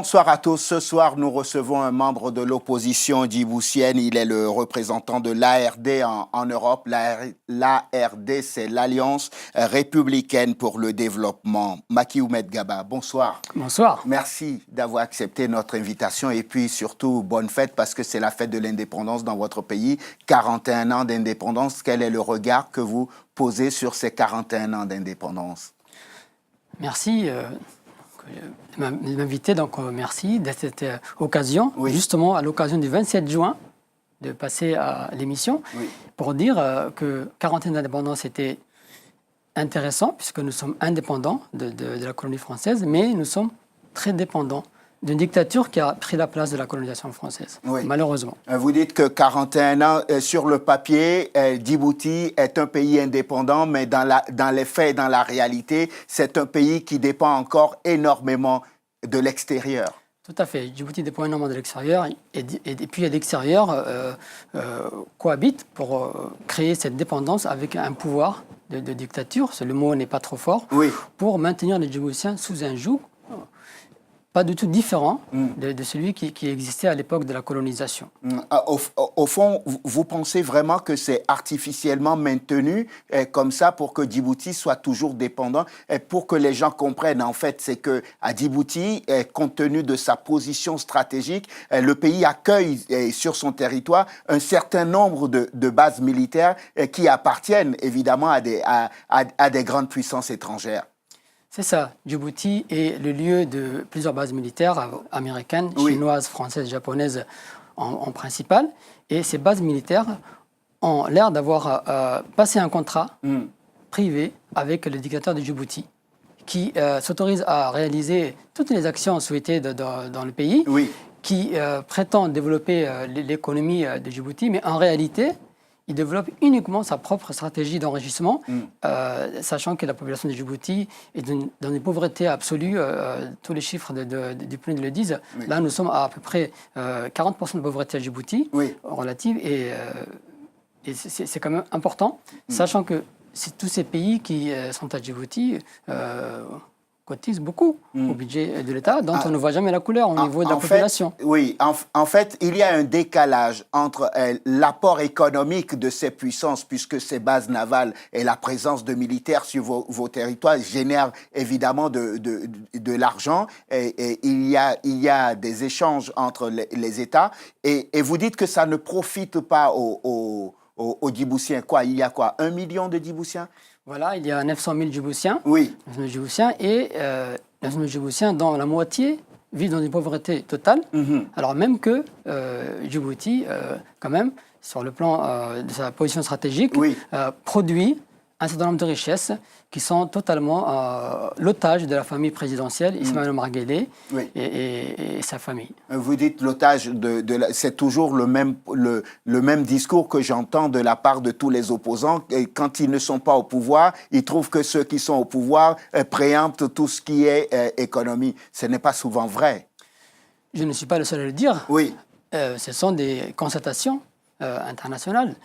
Bonsoir à tous. Ce soir, nous recevons un membre de l'opposition djiboutienne. Il est le représentant de l'ARD en Europe. L'ARD, c'est l'Alliance républicaine pour le développement. Macky Oumed Gaba, bonsoir. Bonsoir. Merci d'avoir accepté notre invitation et puis surtout, bonne fête parce que c'est la fête de l'indépendance dans votre pays. 41 ans d'indépendance. Quel est le regard que vous posez sur ces 41 ans d'indépendance? Merci de m'inviter, donc merci de cette occasion, justement à l'occasion du 27 juin, de passer à l'émission pour dire que 41 ans d'indépendance était intéressant puisque nous sommes indépendants de la colonie française, mais nous sommes très dépendants d'une dictature qui a pris la place de la colonisation française, malheureusement. Vous dites que 41 ans, sur le papier, Djibouti est un pays indépendant, mais dans les faits et dans la réalité, c'est un pays qui dépend encore énormément de l'extérieur. Tout à fait. Djibouti dépend énormément de l'extérieur et puis l'extérieur cohabite pour créer cette dépendance avec un pouvoir de dictature, le mot n'est pas trop fort, pour maintenir les Djiboutiens sous un joug pas du tout différent de celui qui existait à l'époque de la colonisation. Au fond, vous pensez vraiment que c'est artificiellement maintenu comme ça pour que Djibouti soit toujours dépendant et pour que les gens comprennent, en fait, c'est qu'à Djibouti, compte tenu de sa position stratégique, le pays accueille sur son territoire un certain nombre de bases militaires qui appartiennent évidemment à des grandes puissances étrangères. C'est ça. Djibouti est le lieu de plusieurs bases militaires américaines, chinoises, françaises, japonaises en principal. Et ces bases militaires ont l'air d'avoir passé un contrat privé avec le dictateur de Djibouti qui s'autorise à réaliser toutes les actions souhaitées dans le pays, qui prétend développer l'économie de Djibouti, mais en réalité, il développe uniquement sa propre stratégie d'enrichissement, sachant que la population de Djibouti est dans une pauvreté absolue. Tous les chiffres du PNUD le disent. Là, nous sommes à peu près 40% de pauvreté à Djibouti, relative, et c'est quand même important, sachant que tous ces pays qui sont à Djibouti cotisent beaucoup au budget de l'État, dont on ne voit jamais la couleur au niveau de la population. En fait, il y a un décalage entre l'apport économique de ces puissances, puisque ces bases navales et la présence de militaires sur vos territoires génèrent évidemment de l'argent, et il y a des échanges entre les États, et vous dites que ça ne profite pas aux Djiboutiens. Il y a 1 million de Djiboutiens? Voilà, il y a 900 000 Djiboutiens, 900 000 Djiboutiens et 900 000 Djiboutiens dont la moitié vivent dans une pauvreté totale, alors même que Djibouti, quand même, sur le plan de sa position stratégique, produit un certain nombre de richesses qui sont totalement l'otage de la famille présidentielle, Ismaël Omar Guelleh et sa famille. Vous dites l'otage c'est toujours le même discours que j'entends de la part de tous les opposants. Et quand ils ne sont pas au pouvoir, ils trouvent que ceux qui sont au pouvoir préemptent tout ce qui est économie. Ce n'est pas souvent vrai. Je ne suis pas le seul à le dire. Ce sont des constatations internationales.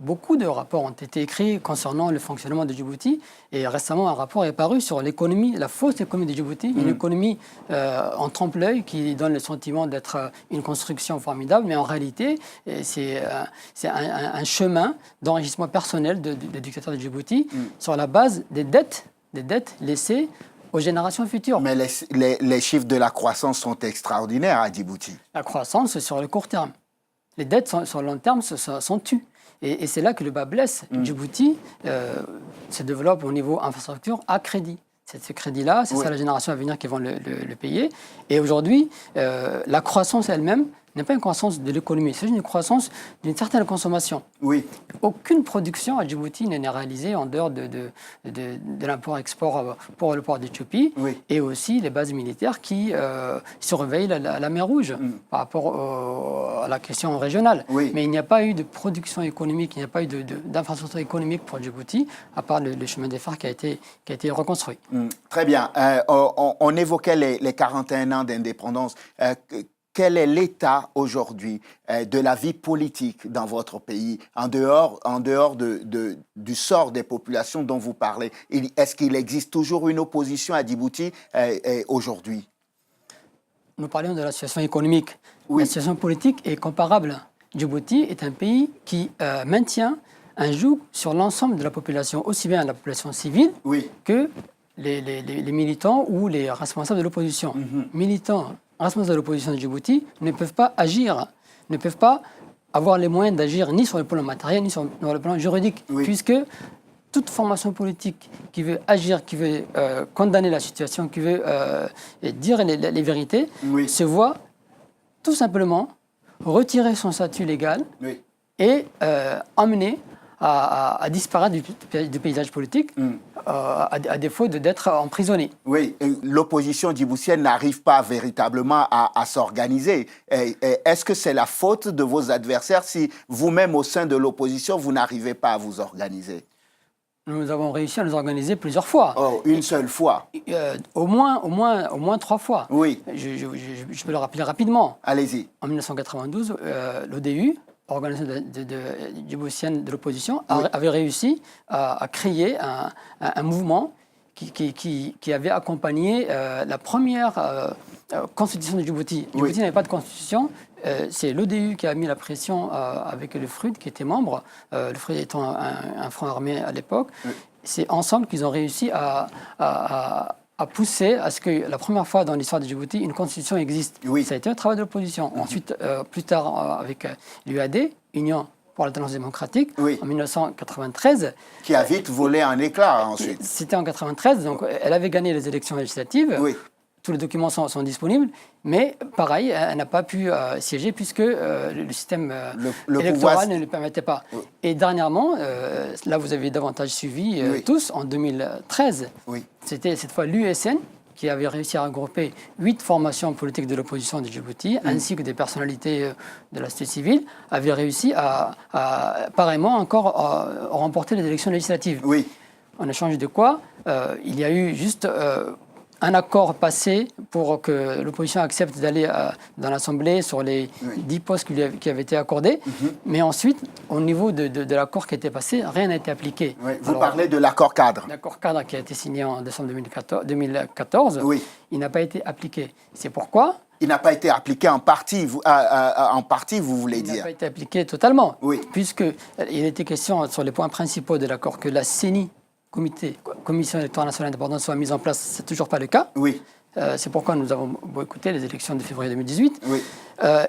Beaucoup de rapports ont été écrits concernant le fonctionnement de Djibouti, et récemment un rapport est paru sur l'économie, la fausse économie de Djibouti, une économie en trompe-l'œil qui donne le sentiment d'être une construction formidable, mais en réalité c'est un chemin d'enrichissement personnel de dictateur de Djibouti sur la base des dettes laissées aux générations futures. Mais les chiffres de la croissance sont extraordinaires à Djibouti. La croissance sur le court terme. Les dettes sur le long terme sont tues. Et c'est là que le bas blesse. Djibouti se développe au niveau infrastructure à crédit. Ce crédit-là, c'est ça la génération à venir qui vont le payer. Et aujourd'hui, la croissance elle-même n'est pas une croissance de l'économie, c'est une croissance d'une certaine consommation. Aucune production à Djibouti n'est réalisée en dehors de l'import-export pour le port d'Éthiopie, et aussi les bases militaires qui surveillent la mer Rouge par rapport à la question régionale. Mais il n'y a pas eu de production économique, il n'y a pas eu d'infrastructure économique pour Djibouti, à part le chemin de fer qui a été reconstruit. Très bien. On évoquait les 41 ans d'indépendance. Quel est l'état aujourd'hui de la vie politique dans votre pays, en dehors du sort des populations dont vous parlez? Est-ce qu'il existe toujours une opposition à Djibouti aujourd'hui? nous parlions de la situation économique. Oui. La situation politique est comparable. Djibouti est un pays qui maintient un joug sur l'ensemble de la population, aussi bien la population civile que les militants ou les responsables de l'opposition. Militants, responsables de l'opposition de Djibouti ne peuvent pas agir, ne peuvent pas avoir les moyens d'agir ni sur le plan matériel, ni sur le plan juridique, puisque toute formation politique qui veut agir, qui veut condamner la situation, qui veut dire les vérités, se voit tout simplement retirer son statut légal et emmener à disparaître du paysage politique, à défaut d'être emprisonné. Oui, l'opposition djiboutienne n'arrive pas véritablement à s'organiser. Est-ce que c'est la faute de vos adversaires si vous-même, au sein de l'opposition, vous n'arrivez pas à vous organiser? Nous avons réussi à nous organiser plusieurs fois. Oh, une seule fois? Au moins 3 fois. Oui. Je peux le rappeler rapidement. Allez-y. En 1992, l'ODU, organisation djiboutienne de l'opposition, avait réussi à créer un mouvement qui avait accompagné la première constitution de Djibouti. Djibouti n'avait pas de constitution. C'est l'ODU qui a mis la pression avec le FRUD qui était membre, le FRUD étant un front armé à l'époque. C'est ensemble qu'ils ont réussi à pousser à ce que la première fois dans l'histoire de Djibouti, une constitution existe. Ça a été un travail de l'opposition. Ensuite, plus tard, avec l'UAD, Union pour l'alternance démocratique, en 1993. Qui a vite volé en éclat ensuite. C'était en 1993, donc elle avait gagné les élections législatives. Tous les documents sont disponibles, mais pareil, elle n'a pas pu siéger puisque le système électoral ne le permettait pas. Et dernièrement, là vous avez davantage suivi tous, en 2013, c'était cette fois l'USN qui avait réussi à regrouper 8 formations politiques de l'opposition de Djibouti, ainsi que des personnalités de la société civile, avait réussi à pareillement encore remporter les élections législatives. En échange de quoi, il y a eu juste un accord passé pour que l'opposition accepte d'aller dans l'Assemblée sur les 10 postes qui avaient été accordés. Mais ensuite, au niveau de l'accord qui était passé, rien n'a été appliqué. Vous parlez de l'accord cadre. L'accord cadre qui a été signé en décembre 2014, il n'a pas été appliqué. C'est pourquoi... Il n'a pas été appliqué en partie, vous voulez dire? Il n'a pas été appliqué totalement, puisqu'il était question sur les points principaux de l'accord que la CENI, Commission électorale nationale indépendante, soit mise en place. Ce n'est toujours pas le cas. C'est pourquoi nous avons boycotté les élections de février 2018.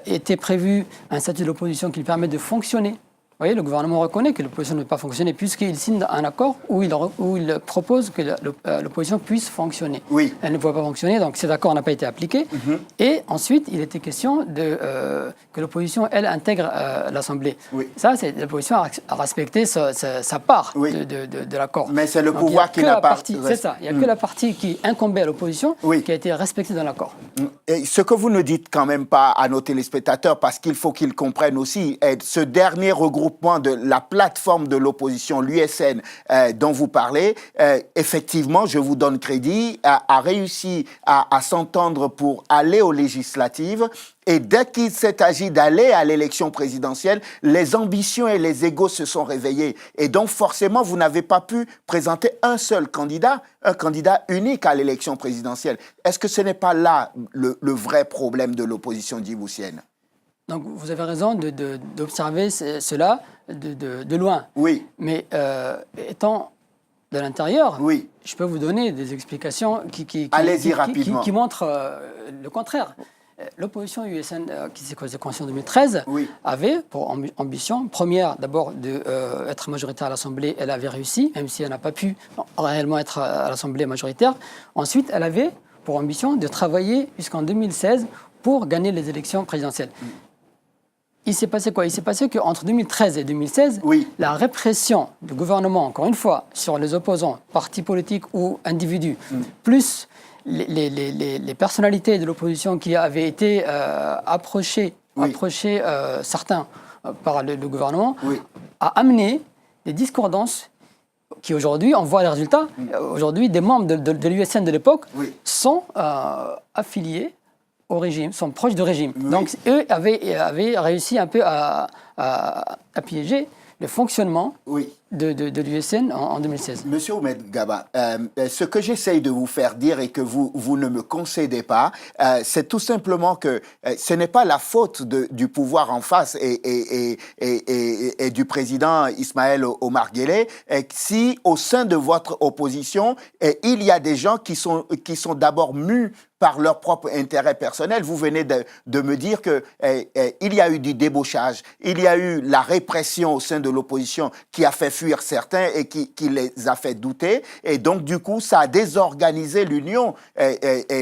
Était prévu un statut de l'opposition qui lui permet de fonctionner. Vous voyez, le gouvernement reconnaît que l'opposition ne peut pas fonctionner puisqu'il signe un accord où il propose que l'opposition puisse fonctionner. Elle ne pouvait pas fonctionner, donc cet accord n'a pas été appliqué. Et ensuite, il était question que l'opposition, elle, intègre l'Assemblée. Ça, c'est l'opposition a respecté sa part de l'accord. Mais c'est le pouvoir qui n'a pas... C'est ça, il n'y a que la partie qui incombait à l'opposition qui a été respectée dans l'accord. Et ce que vous ne dites quand même pas à nos téléspectateurs, parce qu'il faut qu'ils comprennent aussi, ce dernier regroupement de la plateforme de l'opposition, l'USN, dont vous parlez, effectivement, je vous donne crédit, a réussi à s'entendre pour aller aux législatives. Et dès qu'il s'est agi d'aller à l'élection présidentielle, les ambitions et les égos se sont réveillés. Et donc, forcément, vous n'avez pas pu présenter un seul candidat, un candidat unique à l'élection présidentielle. Est-ce que ce n'est pas là le vrai problème de l'opposition djiboutienne? Donc, vous avez raison d'observer cela de loin. Mais étant de l'intérieur, je peux vous donner des explications qui montrent le contraire. L'opposition USN, qui s'est constituée en 2013, avait pour ambition première d'abord d'être majoritaire à l'Assemblée. Elle avait réussi, même si elle n'a pas pu réellement être à l'Assemblée majoritaire. Ensuite, elle avait pour ambition de travailler jusqu'en 2016 pour gagner les élections présidentielles. Il s'est passé quoi? Il s'est passé qu'entre 2013 et 2016, la répression du gouvernement, encore une fois, sur les opposants, partis politiques ou individus, plus les personnalités de l'opposition qui avaient été approchées, certains par le gouvernement, a amené des discordances qui aujourd'hui, on voit les résultats. Aujourd'hui, des membres de l'USN de l'époque sont affiliés au régime, sont proches du régime. Donc, eux avaient réussi un peu à piéger le fonctionnement Oui. de l'USN en 2016. Monsieur Oumed Gaba, ce que j'essaye de vous faire dire et que vous ne me concédez pas, c'est tout simplement que ce n'est pas la faute du pouvoir en face et du président Ismaël Omar Guelleh si au sein de votre opposition, il y a des gens qui sont d'abord mus par leur propre intérêt personnel. Vous venez de me dire que il y a eu du débauchage, il y a eu la répression au sein de l'opposition qui a fait fuir certains et qui les a fait douter. Et donc, du coup, ça a désorganisé l'union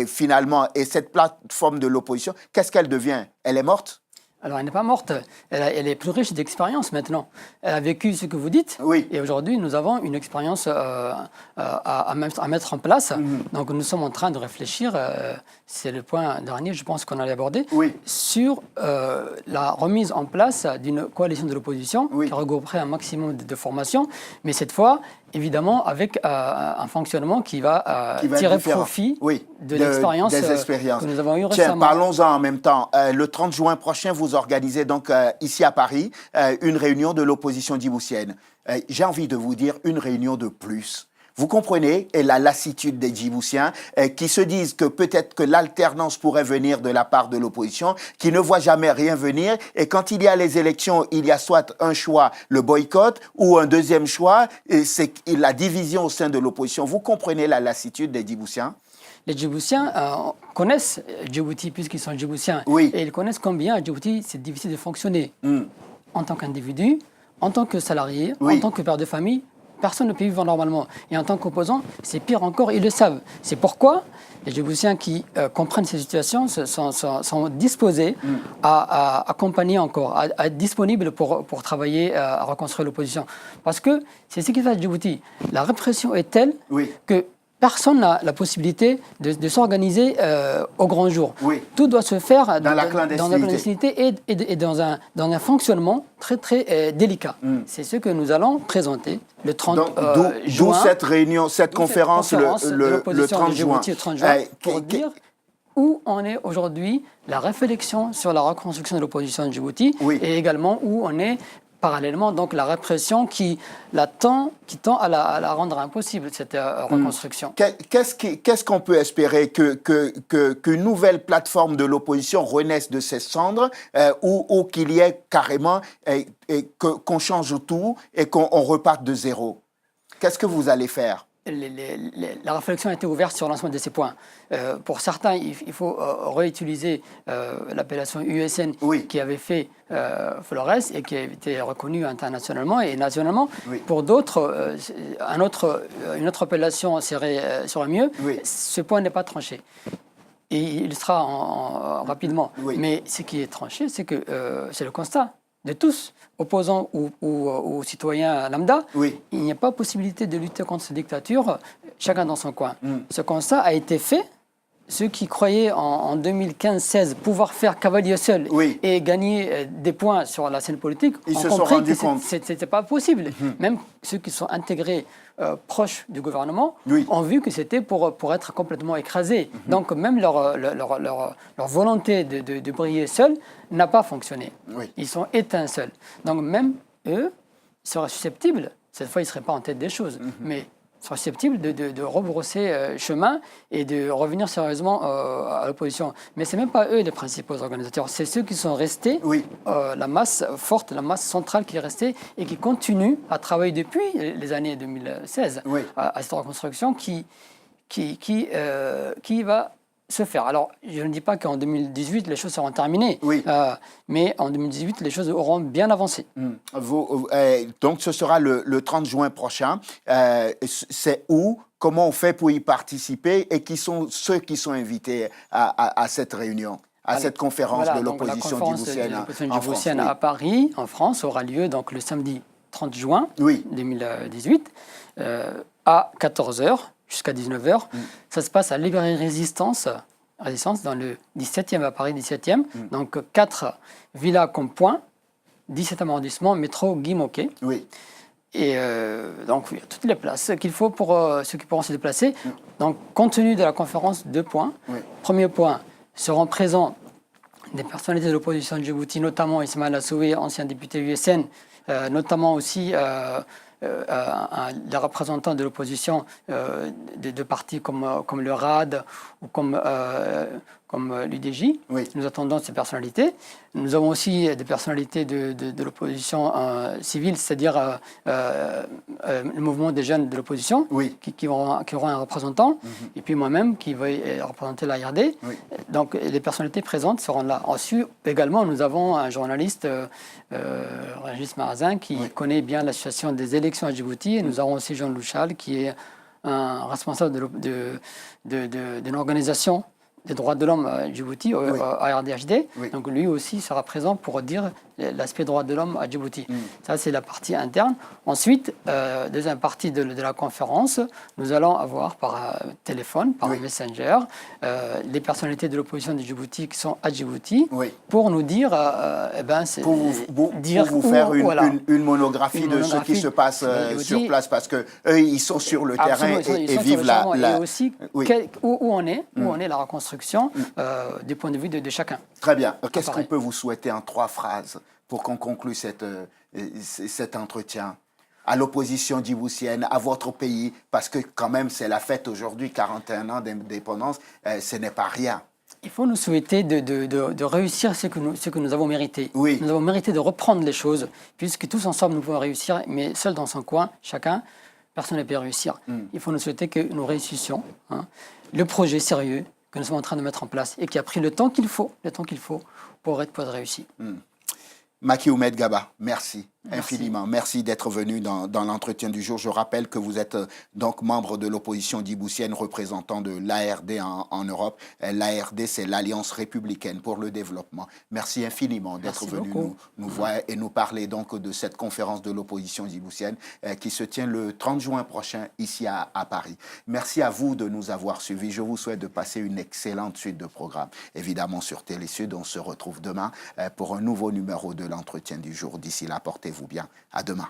finalement. Et cette plateforme de l'opposition, qu'est-ce qu'elle devient? Elle est morte? Alors, elle n'est pas morte. Elle est plus riche d'expérience maintenant. Elle a vécu ce que vous dites. Oui. Et aujourd'hui, nous avons une expérience à mettre en place. Donc, nous sommes en train de réfléchir, c'est le point dernier, je pense qu'on allait aborder, Oui. sur la remise en place d'une coalition de l'opposition qui regrouperait un maximum de formations. Mais cette fois, évidemment, avec un fonctionnement qui va tirer profit de l'expérience que nous avons eue récemment. Parlons-en en même temps. Le 30 juin prochain, vous organisez donc ici à Paris une réunion de l'opposition djiboutienne. J'ai envie de vous dire une réunion de plus. Vous comprenez la lassitude des Djiboutiens qui se disent que peut-être que l'alternance pourrait venir de la part de l'opposition, qui ne voit jamais rien venir. Et quand il y a les élections, il y a soit un choix, le boycott, ou un deuxième choix, c'est la division au sein de l'opposition. Vous comprenez la lassitude des Djiboutiens? Les Djiboutiens connaissent Djibouti puisqu'ils sont Djiboutiens. Oui. Et ils connaissent combien à Djibouti c'est difficile de fonctionner en tant qu'individu, en tant que salarié, en tant que père de famille. Personne ne peut vivre normalement. Et en tant qu'opposant, c'est pire encore, ils le savent. C'est pourquoi les Djiboutiens qui comprennent ces situations sont disposés à accompagner encore, à être disponibles pour travailler à reconstruire l'opposition. Parce que c'est ce qui fait à Djibouti. La répression est telle que personne n'a la possibilité de s'organiser au grand jour. Tout doit se faire dans la clandestinité et dans un fonctionnement très, très délicat. C'est ce que nous allons présenter le 30 juin. D'où cette réunion, cette conférence le 30 juin. Pour dire où en est aujourd'hui la réflexion sur la reconstruction de l'opposition de Djibouti et également où on est parallèlement, donc la répression qui tend à la rendre impossible, cette reconstruction. Qu'est-ce qu'on peut espérer qu'une nouvelle plateforme de l'opposition renaisse de ses cendres ou qu'il y ait carrément qu'on change tout et qu'on reparte de zéro? Qu'est-ce que vous allez faire? La réflexion a été ouverte sur l'ensemble de ces points. Pour certains, il faut réutiliser l'appellation USN qui avait fait Flores et qui a été reconnue internationalement et nationalement. Pour d'autres, une autre appellation serait mieux. Ce point n'est pas tranché. Et il sera rapidement. Mais ce qui est tranché, c'est que c'est le constat de tous, opposants ou citoyens lambda, il n'y a pas possibilité de lutter contre cette dictature, chacun dans son coin. Ce constat a été fait. Ceux qui croyaient en 2015-16 pouvoir faire cavalier seul et gagner des points sur la scène politique, ils ont se compris sont rendus que compte. Ce n'était pas possible. Même ceux qui sont intégrés proches du gouvernement ont vu que c'était pour être complètement écrasés. Donc même leur volonté de briller seul n'a pas fonctionné. Ils sont éteints seuls. Donc même eux seraient susceptibles, cette fois ils ne seraient pas en tête des choses, mais seraient susceptibles de rebrousser chemin et de revenir sérieusement à l'opposition. Mais ce n'est même pas eux les principaux organisateurs, c'est ceux qui sont restés, la masse forte, la masse centrale qui est restée et qui continue à travailler depuis les années 2016 à cette reconstruction qui va se faire. Alors, je ne dis pas qu'en 2018, les choses seront terminées, mais en 2018, les choses auront bien avancé. Donc, ce sera le 30 juin prochain. C'est où? Comment on fait pour y participer? Et qui sont ceux qui sont invités à cette réunion, cette conférence de l'opposition djiboutienne à Paris, en France, aura lieu donc, le samedi 30 juin 2018 à 14h. Jusqu'à 19h. Ça se passe à Librairie Résistance dans le 17e, à Paris 17e. Donc 4 villas comme point, 17e arrondissement, métro Guy Môquet. Et donc il y a toutes les places qu'il faut pour ceux qui pourront se déplacer. Donc compte tenu de la conférence, 2 points. Premier point, seront présents des personnalités de l'opposition de Djibouti, notamment Ismaël Assoué, ancien député USN, notamment aussi les représentants de l'opposition de partis comme le RAD ou comme l'UDJ. Oui. Nous attendons ces personnalités. Nous avons aussi des personnalités de l'opposition civile, c'est-à-dire le mouvement des jeunes de l'opposition, oui. qui auront un représentant, et puis moi-même qui vais représenter l'ARD. Oui. Donc les personnalités présentes seront là. Ensuite, également, nous avons un journaliste, Régis Marazin, qui connaît bien la situation des élections à Djibouti. Et nous avons aussi Jean Louchal, qui est un responsable d'une organisation des droits de l'homme à Djibouti, à RDHD. Oui. Donc lui aussi sera présent pour dire l'aspect droits de l'homme à Djibouti. Ça, c'est la partie interne. Ensuite, deuxième partie de la conférence, nous allons avoir par téléphone, par Messenger, les personnalités de l'opposition de Djibouti qui sont à Djibouti pour nous dire... pour vous faire une monographie de ce qui se passe sur place, parce qu'eux, ils sont sur le terrain et vivent la... Et aussi où on est la reconstruction du point de vue de chacun. Très bien. Qu'est-ce qu'on peut vous souhaiter en 3 phrases pour qu'on conclue cet entretien à l'opposition djiboutienne, à votre pays, parce que quand même c'est la fête aujourd'hui, 41 ans d'indépendance, ce n'est pas rien. Il faut nous souhaiter de réussir ce que nous avons mérité. Oui. Nous avons mérité de reprendre les choses, puisque tous ensemble nous pouvons réussir, mais seul dans son coin, chacun, personne ne peut réussir. Il faut nous souhaiter que nous réussissions le projet sérieux que nous sommes en train de mettre en place et qui a pris le temps qu'il faut pour être réussi. Macky Oumed Gaba, merci infiniment. Merci d'être venu dans l'entretien du jour. Je rappelle que vous êtes donc membre de l'opposition djiboutienne, représentant de l'ARD en Europe. L'ARD, c'est l'Alliance républicaine pour le développement. Merci infiniment d'être venu nous voir et nous parler donc de cette conférence de l'opposition djiboutienne qui se tient le 30 juin prochain ici à Paris. Merci à vous de nous avoir suivis. Je vous souhaite de passer une excellente suite de programmes. Évidemment, sur Télé Sud, on se retrouve demain pour un nouveau numéro de l'entretien du jour. D'ici là, portez-vous bien. À demain.